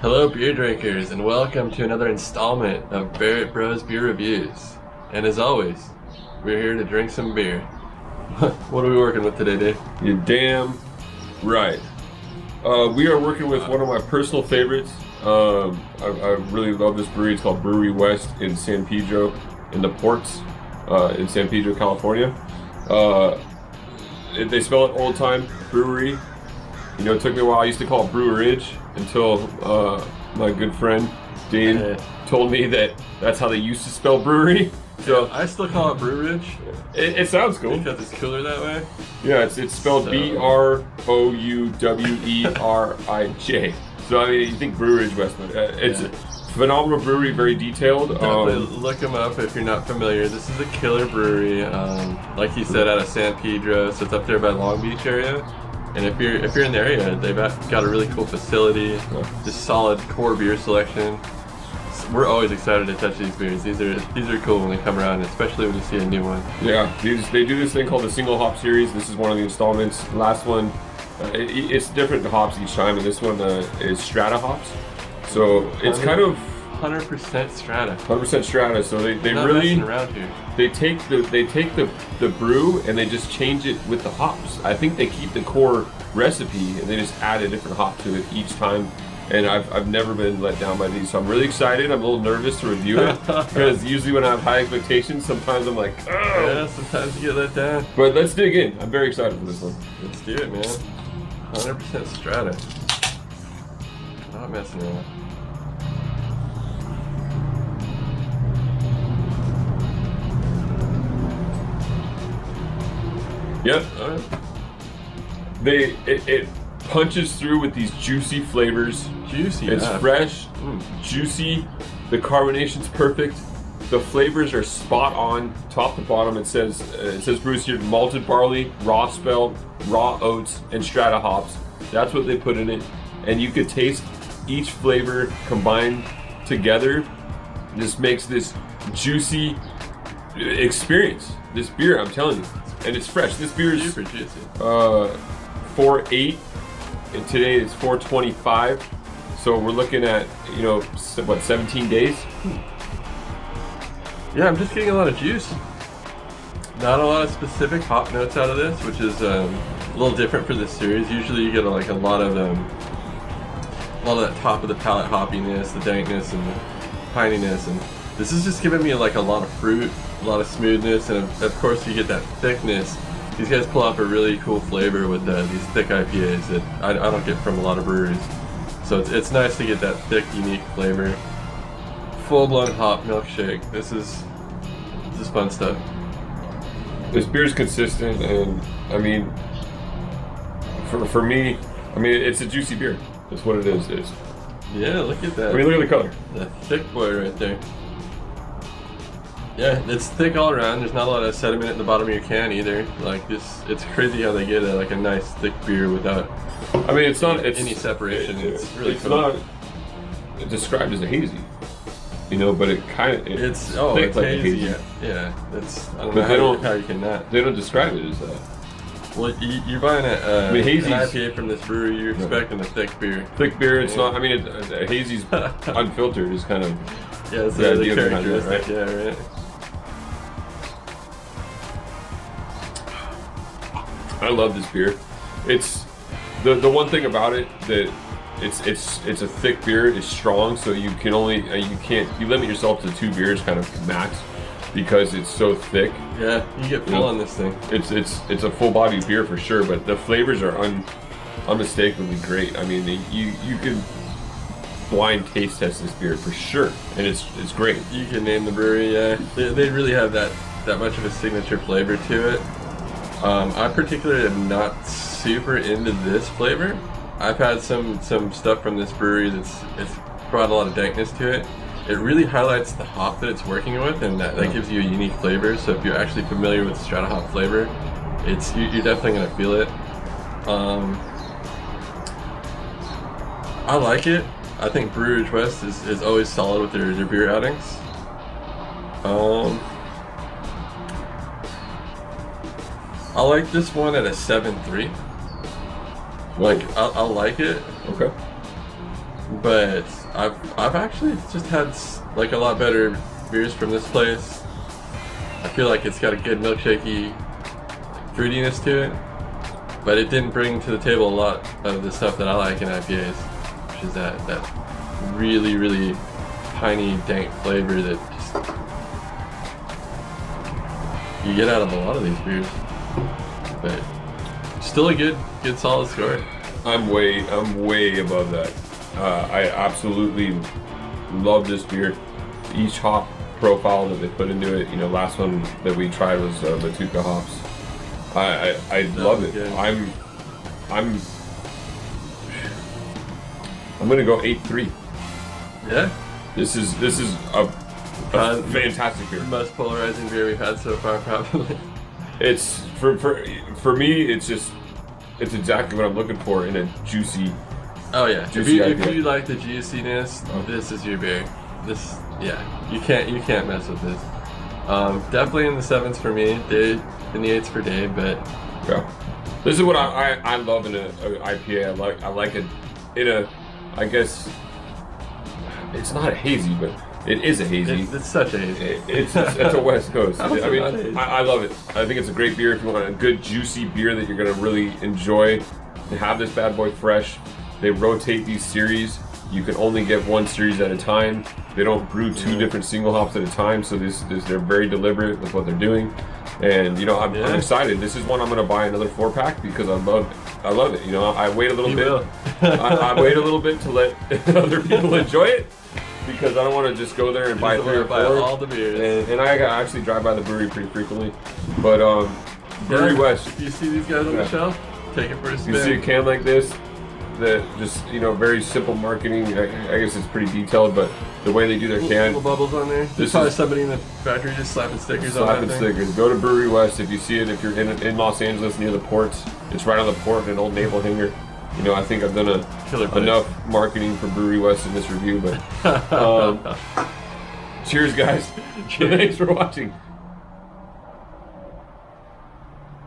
Hello, beer drinkers, and welcome to another installment of Barrett Bros Beer Reviews. And as always, we're here to drink some beer. What are we working with today, Dave? You're damn right. We are working with one of my personal favorites. I really love this brewery. It's called Brouwerij West in San Pedro, in the ports, in San Pedro, California. They spell it old time brewery. You know, it took me a while. I used to call it Breweridge until my good friend Dane told me that that's how they used to spell brewery. So I still call it Brewridge. It sounds cool Because it's cooler that way. Yeah, it's spelled Brouwerij. So I mean, you think Breweridge West, but it's a phenomenal brewery, very detailed. Definitely look them up if you're not familiar. This is a killer brewery, like you said, out of San Pedro, so it's up there by Long Beach area. And if you're in the area, they've got a really cool facility, just solid core beer selection. We're always excited to touch these beers. These are cool when they come around, especially when you see a new one. Yeah, they do this thing called the single hop series. This is one of the installments. The last one, it's different hops each time, and this one is Strata hops. So it's kind of 100% Strata. 100% Strata. So they not really messing around here. they take the brew and they just change it with the hops. I think they keep the core recipe and they just add a different hop to it each time. And I've never been let down by these, so I'm really excited. I'm a little nervous to review it because usually when I have high expectations, sometimes I'm like, oh. Yeah, sometimes you get let down. But let's dig in. I'm very excited for this one. Let's do it, man. 100% Strata. Not messing around. Yep. All right. It punches through with these juicy flavors. Juicy. It's fresh, juicy. The carbonation's perfect. The flavors are spot on, top to bottom. It says Bruce here, malted barley, raw spelt, raw oats, and Strata hops. That's what they put in it, and you could taste each flavor combined together. This makes this juicy experience. This beer, I'm telling you, and it's fresh. This beer is super juicy. 4.8. And today it's 4.25, so we're looking at, you know, what, 17 days? Yeah, I'm just getting a lot of juice. Not a lot of specific hop notes out of this, which is a little different for this series. Usually you get a lot of that top of the palate hoppiness, the dankness, and the pininess, and this is just giving me like a lot of fruit, a lot of smoothness, and of course you get that thickness. These guys pull off a really cool flavor with these thick IPAs that I don't get from a lot of breweries. So it's nice to get that thick, unique flavor. Full-blown hop milkshake. This is fun stuff. This beer's consistent, and I mean, for me, I mean, it's a juicy beer. That's what it is. Yeah, look at that. I mean, look at the color. The thick boy right there. Yeah, it's thick all around. There's not a lot of sediment at the bottom of your can either. Like this, it's crazy how they get a nice thick beer without. I mean, it's any separation. It's really it's cool. not described as a hazy, you know, but it kind of it's thick like hazy. a hazy. Yeah. That's I don't But know how you can not. They don't describe it as that. Well, you're buying an IPA from this brewery. You're expecting a thick beer. Thick beer. It's not. I mean, a hazy's unfiltered is kind of it's the the idea behind it, characteristic. right? Yeah, right. I love this beer. It's the one thing about it that it's a thick beer. It's strong, so you can only you limit yourself to 2 beers kind of max because it's so thick. Yeah, you get full on this thing. It's a full body beer for sure, but the flavors are unmistakably great. I mean, you can blind taste test this beer for sure, and it's great. You can name the brewery. Yeah, they really have that much of a signature flavor to it. I particularly am not super into this flavor. I've had some stuff from this brewery it's brought a lot of dankness to it. It really highlights the hop that it's working with, and that gives you a unique flavor. So if you're actually familiar with the Strata hop flavor, you're definitely gonna feel it. I like it. I think Brouwerij West is always solid with their beer outings. I like this one at a 7.3. Like, I like it. Okay. but I've actually just had like a lot better beers from this place. I feel like it's got a good milkshakey fruitiness to it, but it didn't bring to the table a lot of the stuff that I like in IPAs, which is that really, really piney, dank flavor that just you get out of a lot of these beers. But still a good solid score. I'm way above that. I absolutely love this beer. Each hop profile that they put into it. You know, last one that we tried was Batuka hops. I love it. Good. I'm gonna go 8.3. Yeah. This is a fantastic beer. The most polarizing beer we've had so far, probably. It's for me. It's exactly what I'm looking for in a juicy. Oh yeah. Juicy If IPA. you like the juiciness, this is your beer. You can't mess with this. Definitely in the 7s for me. Dave in the 8s for Dave, but Yeah, this is what I love in a IPA. I like it in a, I guess it's not a hazy, but it is a hazy. it's such a hazy. It's a West Coast. How's it not hazy? I love it. I think it's a great beer if you want a good juicy beer that you're gonna really enjoy. They have this bad boy fresh. They rotate these series. You can only get one series at a time. They don't brew two different single hops at a time, so they're very deliberate with what they're doing. And you know, I'm excited. This is one I'm gonna buy another 4-pack because I love it. You know, I wait a little bit. I wait a little bit to let other people enjoy it because I don't want to just go there and buy 3 or 4. All the beers. And I actually drive by the brewery pretty frequently. But Brouwerij West. If you see these guys on the shelf, take it for a spin. You see a can like this, that just, you know, very simple marketing. I guess it's pretty detailed, but the way they do their can. Little bubbles on there. There's probably somebody in the factory just slapping stickers on Slapping that thing. stickers. Go to Brouwerij West if you see it. If you're in Los Angeles near the ports, it's right on the port in an old naval hangar. You know, I think I've done enough marketing for Brouwerij West in this review, but cheers, guys. Thanks for watching.